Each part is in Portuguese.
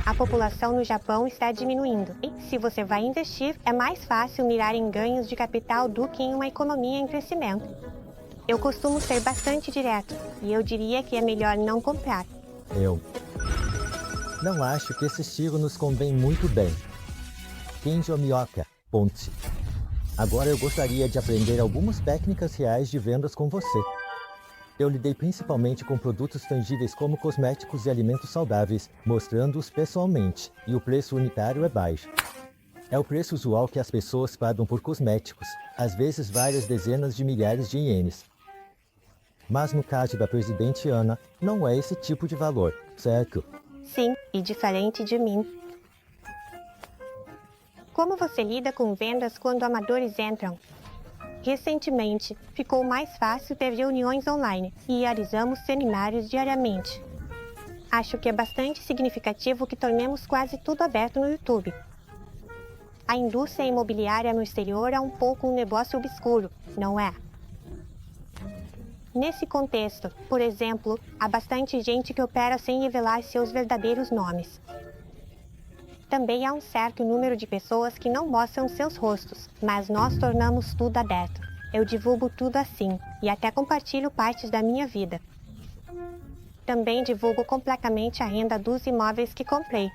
A população no Japão está diminuindo. E, se você vai investir, é mais fácil mirar em ganhos de capital do que em uma economia em crescimento. Eu costumo ser bastante direto, e eu diria que é melhor não comprar. Eu não acho que esse estilo nos convém muito bem. Kenjo Mioka, ponte. Agora eu gostaria de aprender algumas técnicas reais de vendas com você. Eu lidei principalmente com produtos tangíveis como cosméticos e alimentos saudáveis, mostrando-os pessoalmente, e o preço unitário é baixo. É o preço usual que as pessoas pagam por cosméticos, às vezes várias dezenas de milhares de ienes. Mas no caso da presidente Ana, não é esse tipo de valor, certo? Sim, e diferente de mim. Como você lida com vendas quando amadores entram? Recentemente, ficou mais fácil ter reuniões online e realizamos seminários diariamente. Acho que é bastante significativo que tornemos quase tudo aberto no YouTube. A indústria imobiliária no exterior é um pouco um negócio obscuro, não é? Nesse contexto, por exemplo, há bastante gente que opera sem revelar seus verdadeiros nomes. Também há um certo número de pessoas que não mostram seus rostos, mas nós tornamos tudo aberto. Eu divulgo tudo assim, e até compartilho partes da minha vida. Também divulgo completamente a renda dos imóveis que comprei.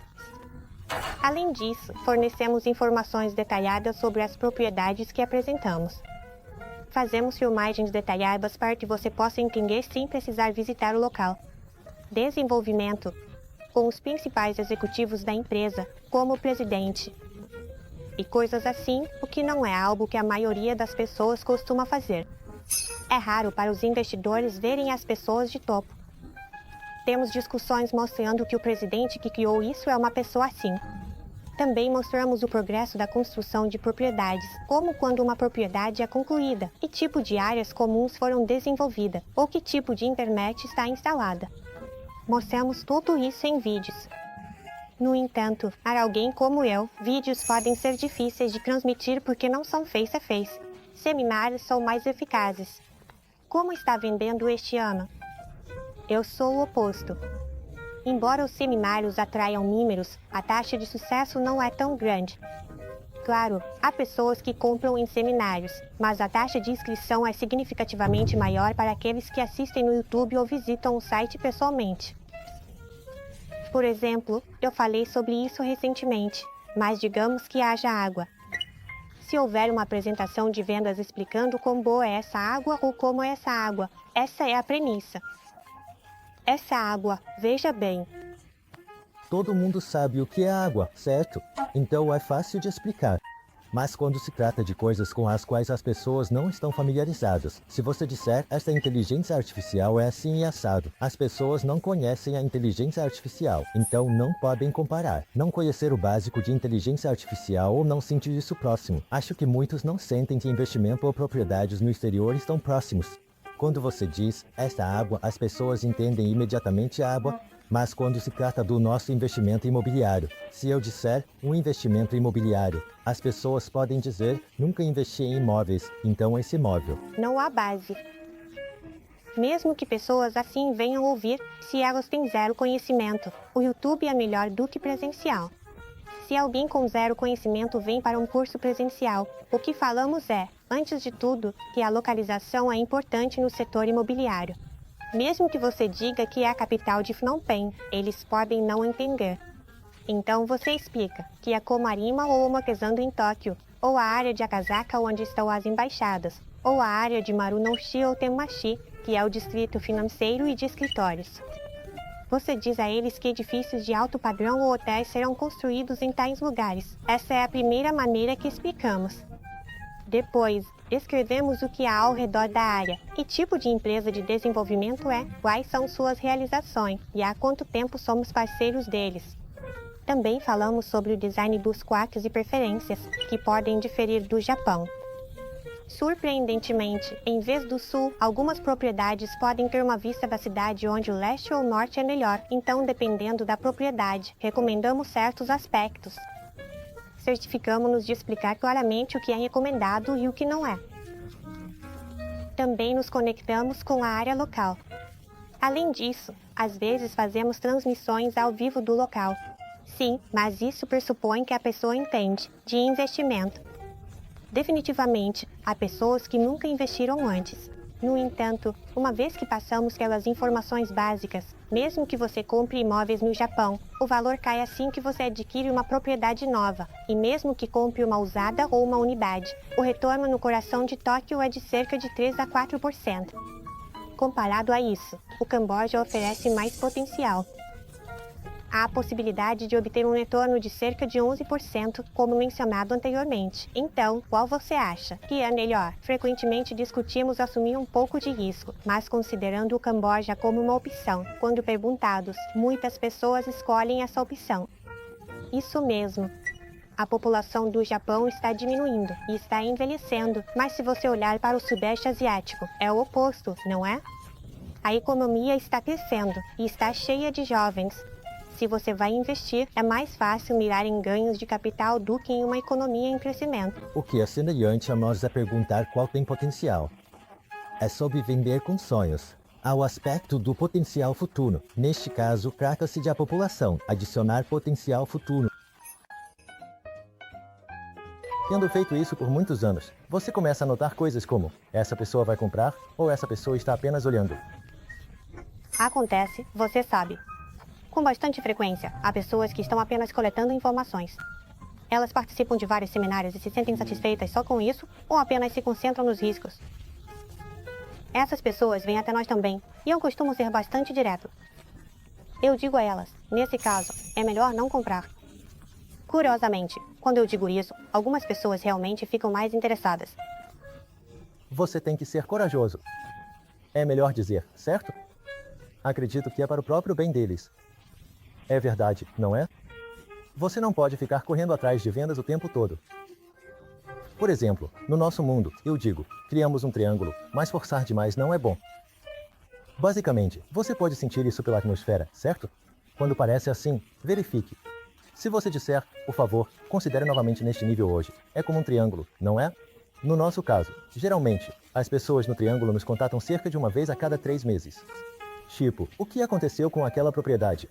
Além disso, fornecemos informações detalhadas sobre as propriedades que apresentamos. Fazemos filmagens detalhadas para que você possa entender sem precisar visitar o local. Desenvolvimento com os principais executivos da empresa, como o presidente. E coisas assim, o que não é algo que a maioria das pessoas costuma fazer. É raro para os investidores verem as pessoas de topo. Temos discussões mostrando que o presidente que criou isso é uma pessoa assim. Também mostramos o progresso da construção de propriedades, como quando uma propriedade é concluída, que tipo de áreas comuns foram desenvolvidas, ou que tipo de internet está instalada. Mostramos tudo isso em vídeos. No entanto, para alguém como eu, vídeos podem ser difíceis de transmitir porque não são face-a-face. Seminários são mais eficazes. Como está vendendo este ano? Eu sou o oposto. Embora os seminários atraiam números, a taxa de sucesso não é tão grande. Claro, há pessoas que compram em seminários, mas a taxa de inscrição é significativamente maior para aqueles que assistem no YouTube ou visitam o site pessoalmente. Por exemplo, eu falei sobre isso recentemente, mas digamos que haja água. Se houver uma apresentação de vendas explicando quão boa é essa água ou como é essa água, essa é a premissa. Essa água, veja bem. Todo mundo sabe o que é água, certo? Então é fácil de explicar. Mas quando se trata de coisas com as quais as pessoas não estão familiarizadas, se você disser, esta inteligência artificial é assim e assado, as pessoas não conhecem a inteligência artificial, então não podem comparar. Não conhecer o básico de inteligência artificial ou não sentir isso próximo. Acho que muitos não sentem que investimento ou propriedades no exterior estão próximos. Quando você diz, esta água, as pessoas entendem imediatamente a água, mas quando se trata do nosso investimento imobiliário, se eu disser um investimento imobiliário, as pessoas podem dizer, nunca investi em imóveis, então esse imóvel. Não há base. Mesmo que pessoas assim venham ouvir, se elas têm zero conhecimento, o YouTube é melhor do que presencial. Se alguém com zero conhecimento vem para um curso presencial, o que falamos é, antes de tudo, que a localização é importante no setor imobiliário. Mesmo que você diga que é a capital de Phnom Penh, eles podem não entender. Então você explica que é como Arima ou Omotesando em Tóquio, ou a área de Akasaka onde estão as embaixadas, ou a área de Marunouchi ou Tenmachi, que é o distrito financeiro e de escritórios. Você diz a eles que edifícios de alto padrão ou hotéis serão construídos em tais lugares. Essa é a primeira maneira que explicamos. Depois, escrevemos o que há ao redor da área, que tipo de empresa de desenvolvimento é, quais são suas realizações e há quanto tempo somos parceiros deles. Também falamos sobre o design dos quartos e preferências, que podem diferir do Japão. Surpreendentemente, em vez do sul, algumas propriedades podem ter uma vista da cidade onde o leste ou norte é melhor, então dependendo da propriedade, recomendamos certos aspectos. Certificamos-nos de explicar claramente o que é recomendado e o que não é. Também nos conectamos com a área local. Além disso, às vezes fazemos transmissões ao vivo do local. Sim, mas isso pressupõe que a pessoa entende de investimento. Definitivamente, há pessoas que nunca investiram antes. No entanto, uma vez que passamos pelas informações básicas, mesmo que você compre imóveis no Japão, o valor cai assim que você adquire uma propriedade nova, e mesmo que compre uma usada ou uma unidade, o retorno no coração de Tóquio é de cerca de 3 a 4%. Comparado a isso, o Camboja oferece mais potencial. Há a possibilidade de obter um retorno de cerca de 11%, como mencionado anteriormente. Então, qual você acha que é melhor? Frequentemente discutimos assumir um pouco de risco, mas considerando o Camboja como uma opção, quando perguntados, muitas pessoas escolhem essa opção. Isso mesmo. A população do Japão está diminuindo e está envelhecendo, mas se você olhar para o Sudeste Asiático, é o oposto, não é? A economia está crescendo e está cheia de jovens. Se você vai investir, é mais fácil mirar em ganhos de capital do que em uma economia em crescimento. O que é semelhante a nós é perguntar qual tem potencial. É sobre vender com sonhos. Há o aspecto do potencial futuro. Neste caso, trata-se de a população adicionar potencial futuro. Tendo feito isso por muitos anos, você começa a notar coisas como: essa pessoa vai comprar ou essa pessoa está apenas olhando. Acontece, você sabe. Com bastante frequência, há pessoas que estão apenas coletando informações. Elas participam de vários seminários e se sentem satisfeitas só com isso, ou apenas se concentram nos riscos. Essas pessoas vêm até nós também, e eu costumo ser bastante direto. Eu digo a elas, nesse caso, é melhor não comprar. Curiosamente, quando eu digo isso, algumas pessoas realmente ficam mais interessadas. Você tem que ser corajoso. É melhor dizer, certo? Acredito que é para o próprio bem deles. É verdade, não é? Você não pode ficar correndo atrás de vendas o tempo todo. Por exemplo, no nosso mundo, eu digo, criamos um triângulo, mas forçar demais não é bom. Basicamente, você pode sentir isso pela atmosfera, certo? Quando parece assim, verifique. Se você disser, por favor, considere novamente neste nível hoje. É como um triângulo, não é? No nosso caso, geralmente, as pessoas no triângulo nos contatam cerca de uma vez a cada 3 meses. Tipo, o que aconteceu com aquela propriedade?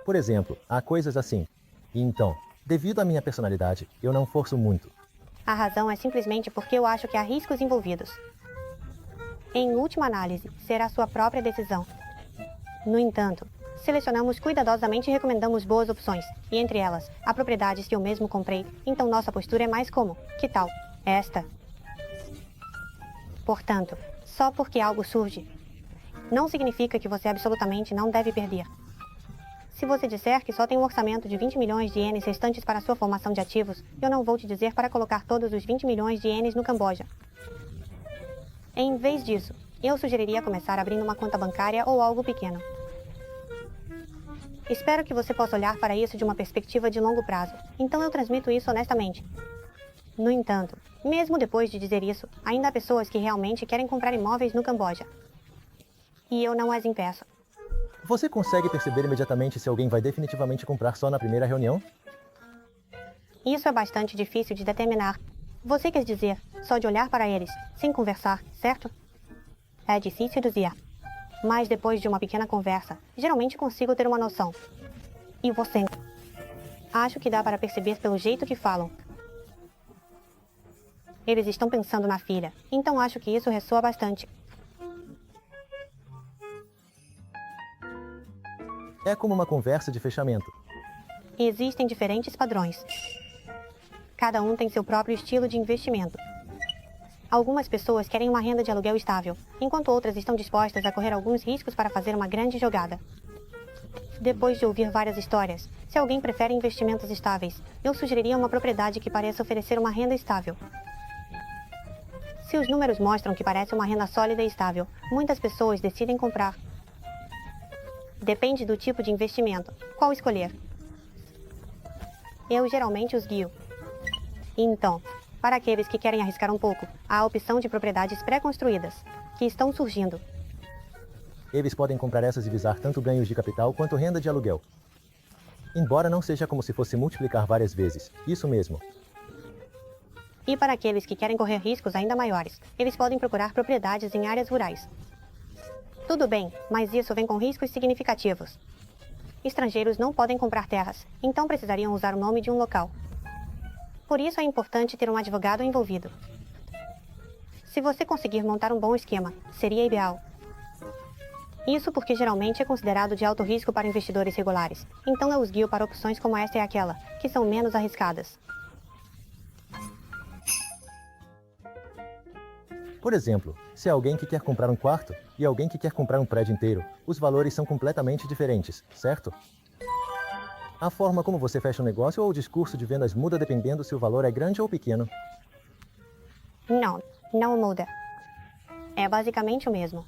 Por exemplo, há coisas assim. E então, devido à minha personalidade, eu não forço muito. A razão é simplesmente porque eu acho que há riscos envolvidos. Em última análise, será sua própria decisão. No entanto, selecionamos cuidadosamente e recomendamos boas opções, e entre elas, há propriedades que eu mesmo comprei, então nossa postura é mais como, que tal? Esta. Portanto, só porque algo surge, não significa que você absolutamente não deve perder. Se você disser que só tem um orçamento de 20 milhões de ienes restantes para sua formação de ativos, eu não vou te dizer para colocar todos os 20 milhões de ienes no Camboja. Em vez disso, eu sugeriria começar abrindo uma conta bancária ou algo pequeno. Espero que você possa olhar para isso de uma perspectiva de longo prazo, então eu transmito isso honestamente. No entanto, mesmo depois de dizer isso, ainda há pessoas que realmente querem comprar imóveis no Camboja. E eu não as impeço. Você consegue perceber imediatamente se alguém vai definitivamente comprar só na primeira reunião? Isso é bastante difícil de determinar. Você quer dizer, só de olhar para eles, sem conversar, certo? É difícil dizer. Mas depois de uma pequena conversa, geralmente consigo ter uma noção. E você? Acho que dá para perceber pelo jeito que falam. Eles estão pensando na filha, então acho que isso ressoa bastante. É como uma conversa de fechamento. Existem diferentes padrões. Cada um tem seu próprio estilo de investimento. Algumas pessoas querem uma renda de aluguel estável, enquanto outras estão dispostas a correr alguns riscos para fazer uma grande jogada. Depois de ouvir várias histórias, se alguém prefere investimentos estáveis, eu sugeriria uma propriedade que pareça oferecer uma renda estável. Se os números mostram que parece uma renda sólida e estável, muitas pessoas decidem comprar. Depende do tipo de investimento. Qual escolher? Eu geralmente os guio. Então, para aqueles que querem arriscar um pouco, há a opção de propriedades pré-construídas, que estão surgindo. Eles podem comprar essas e visar tanto ganhos de capital quanto renda de aluguel. Embora não seja como se fosse multiplicar várias vezes. Isso mesmo. E para aqueles que querem correr riscos ainda maiores, eles podem procurar propriedades em áreas rurais. Tudo bem, mas isso vem com riscos significativos. estrangeiros não podem comprar terras, então precisariam usar o nome de um local. Por isso é importante ter um advogado envolvido. Se você conseguir montar um bom esquema, seria ideal. Isso porque geralmente é considerado de alto risco para investidores regulares, então eu os guio para opções como esta e aquela, que são menos arriscadas. Por exemplo, se é alguém que quer comprar um quarto e alguém que quer comprar um prédio inteiro, os valores são completamente diferentes, certo? A forma como você fecha um negócio ou o discurso de vendas muda dependendo se o valor é grande ou pequeno. Não muda. É basicamente o mesmo.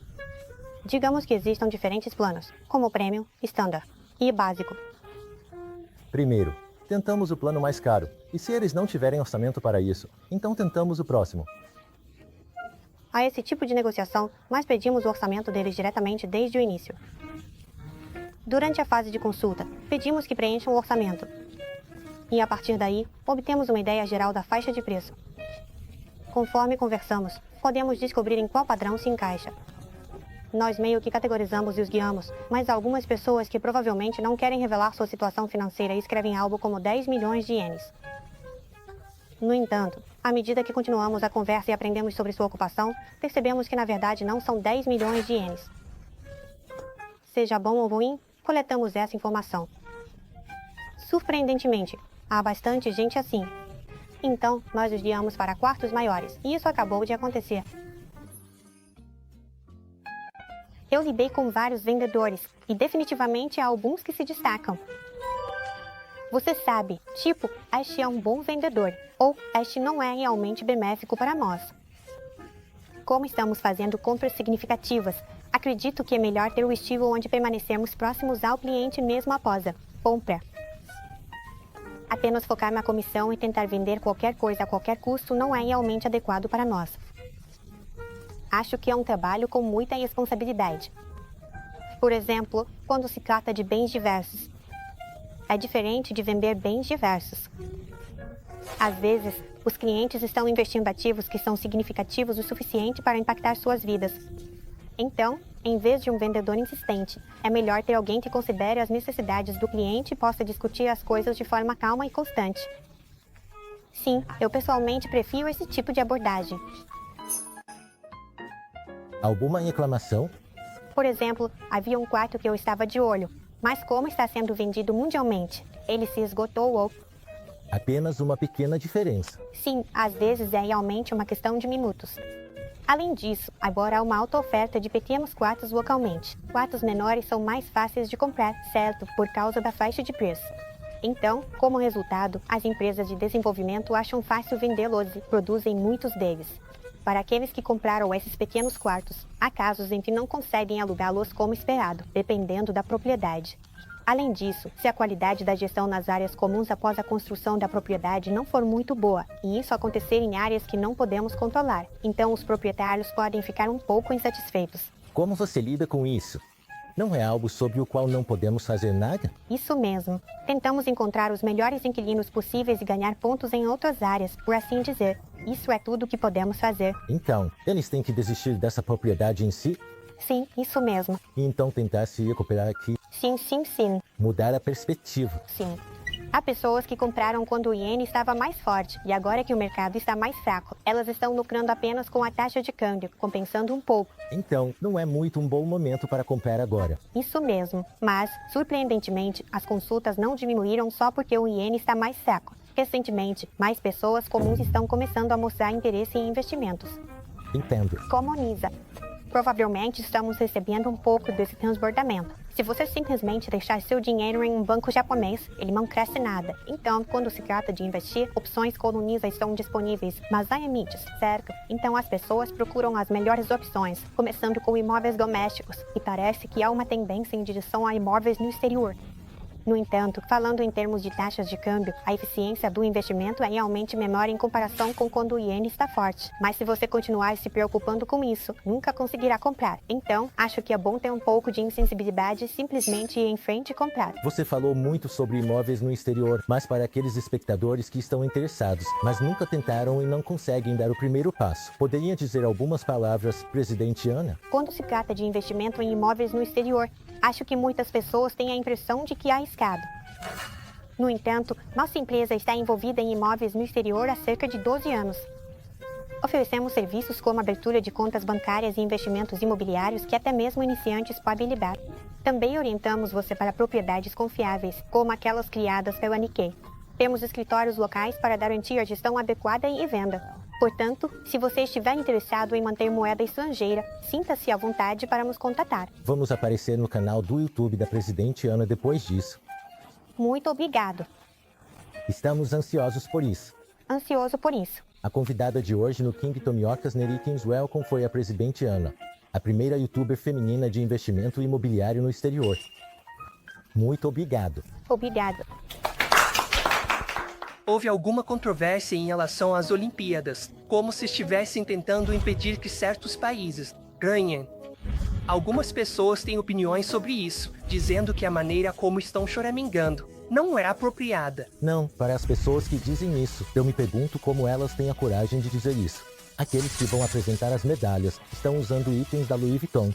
Digamos que existam diferentes planos, como Premium, Standard e Básico. Primeiro, tentamos o plano mais caro, e se eles não tiverem orçamento para isso, então tentamos o próximo. A esse tipo de negociação, nós pedimos o orçamento deles diretamente desde o início. Durante a fase de consulta, pedimos que preencham o orçamento. E a partir daí, obtemos uma ideia geral da faixa de preço. Conforme conversamos, podemos descobrir em qual padrão se encaixa. Nós meio que categorizamos e os guiamos, mas há algumas pessoas que provavelmente não querem revelar sua situação financeira escrevem algo como 10 milhões de ienes. No entanto, à medida que continuamos a conversa e aprendemos sobre sua ocupação, percebemos que na verdade não são 10 milhões de ienes. Seja bom ou ruim, coletamos essa informação. Surpreendentemente, há bastante gente assim. Então, nós os guiamos para quartos maiores, e isso acabou de acontecer. Eu lidei com vários vendedores, e definitivamente há alguns que se destacam. Você sabe, tipo, este é um bom vendedor, ou este não é realmente benéfico para nós. Como estamos fazendo compras significativas, acredito que é melhor ter o estilo onde permanecemos próximos ao cliente mesmo após a compra. Apenas focar na comissão e tentar vender qualquer coisa a qualquer custo não é realmente adequado para nós. Acho que é um trabalho com muita responsabilidade. Por exemplo, quando se trata de bens diversos. É diferente de vender bens diversos. Às vezes, os clientes estão investindo ativos que são significativos o suficiente para impactar suas vidas. Então, em vez de um vendedor insistente, é melhor ter alguém que considere as necessidades do cliente e possa discutir as coisas de forma calma e constante. Sim, eu pessoalmente prefiro esse tipo de abordagem. Alguma reclamação? Por exemplo, havia um quarto que eu estava de olho, mas como está sendo vendido mundialmente, ele se esgotou ou... Apenas uma pequena diferença. Sim, às vezes é realmente uma questão de minutos. Além disso, agora há uma alta oferta de pequenos quartos localmente. Quartos menores são mais fáceis de comprar, certo, por causa da faixa de preço. Então, como resultado, as empresas de desenvolvimento acham fácil vendê-los e produzem muitos deles. Para aqueles que compraram esses pequenos quartos, há casos em que não conseguem alugá-los como esperado, dependendo da propriedade. Além disso, se a qualidade da gestão nas áreas comuns após a construção da propriedade não for muito boa, e isso acontecer em áreas que não podemos controlar, então os proprietários podem ficar um pouco insatisfeitos. Como você lida com isso? Não é algo sobre o qual não podemos fazer nada? Isso mesmo. Tentamos encontrar os melhores inquilinos possíveis e ganhar pontos em outras áreas, por assim dizer. Isso é tudo o que podemos fazer. Então, eles têm que desistir dessa propriedade em si? Sim, isso mesmo. E então tentar se recuperar aqui? Sim. Mudar a perspectiva. Sim. Há pessoas que compraram quando o iene estava mais forte, e agora que o mercado está mais fraco, elas estão lucrando apenas com a taxa de câmbio, compensando um pouco. Então, não é muito um bom momento para comprar agora. Isso mesmo. Mas, surpreendentemente, as consultas não diminuíram só porque o iene está mais fraco. Recentemente, mais pessoas comuns estão começando a mostrar interesse em investimentos. Entendo. Como NISA. Provavelmente estamos recebendo um pouco desse transbordamento. Se você simplesmente deixar seu dinheiro em um banco japonês, ele não cresce nada. Então, quando se trata de investir, opções como NISA estão disponíveis, mas há limites, certo? Então as pessoas procuram as melhores opções, começando com imóveis domésticos, e parece que há uma tendência em direção a imóveis no exterior. No entanto, falando em termos de taxas de câmbio, a eficiência do investimento é realmente menor em comparação com quando o iene está forte. Mas se você continuar se preocupando com isso, nunca conseguirá comprar. Então, acho que é bom ter um pouco de insensibilidade e simplesmente ir em frente e comprar. Você falou muito sobre imóveis no exterior, mas para aqueles espectadores que estão interessados, mas nunca tentaram e não conseguem dar o primeiro passo, poderia dizer algumas palavras, Presidente Ana? Quando se trata de investimento em imóveis no exterior, acho que muitas pessoas têm a impressão de que é arriscado. No entanto, nossa empresa está envolvida em imóveis no exterior há cerca de 12 anos. Oferecemos serviços como abertura de contas bancárias e investimentos imobiliários que até mesmo iniciantes podem lidar. Também orientamos você para propriedades confiáveis, como aquelas criadas pela Nikkei. Temos escritórios locais para garantir a gestão adequada e venda. Portanto, se você estiver interessado em manter moeda estrangeira, sinta-se à vontade para nos contatar. Vamos aparecer no canal do YouTube da Presidente Ana depois disso. Muito obrigado. Estamos ansiosos por isso. Ansioso por isso. A convidada de hoje no King Tomiokas Nerikins Welcome foi a Presidente Ana, a primeira youtuber feminina de investimento imobiliário no exterior. Muito obrigado. Obrigado. Houve alguma controvérsia em relação às Olimpíadas, como se estivessem tentando impedir que certos países ganhem. Algumas pessoas têm opiniões sobre isso, dizendo que a maneira como estão choramingando não é apropriada. Não, para as pessoas que dizem isso, eu me pergunto como elas têm a coragem de dizer isso. Aqueles que vão apresentar as medalhas estão usando itens da Louis Vuitton.